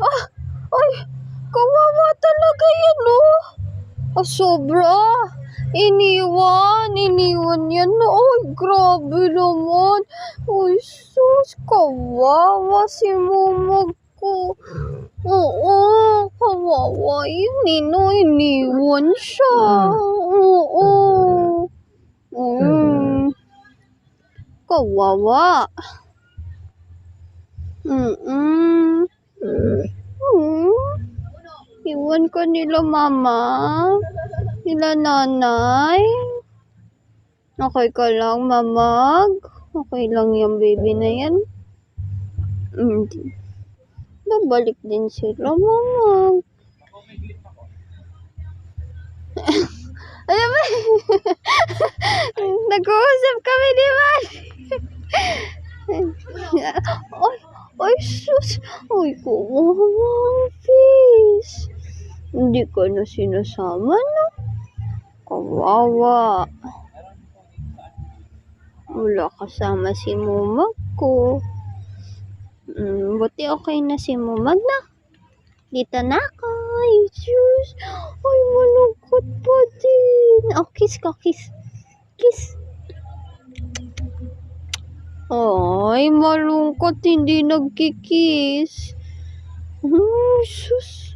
Ah, ay, kawawa talaga yan, oh. Ah, sobra. Iniwan yan. Ay, grabe naman. Uy, sus, kawawa si Momog ko. Oo, kawawa yun, iniwan siya. Oo. Kawawa. Mm. Iwan ka nila mama, nila nanay. Okay ka lang, mamag? Okay lang yung baby na yan? Babalik din sila, mamag. Alam mo, nag-uusap kami ni Man. Ay, sus. Ay, kumamang fish. Hindi ka na sinasama, no? Kawawa. Wala kasama si Momag ko. Buti okay na si Momag na. Dito na ako. Ay, sus. Ay, malungkot pa din. Oh, kiss ko, kiss. Kiss. Ay, malungkot. Hindi nagkikiss. Sus.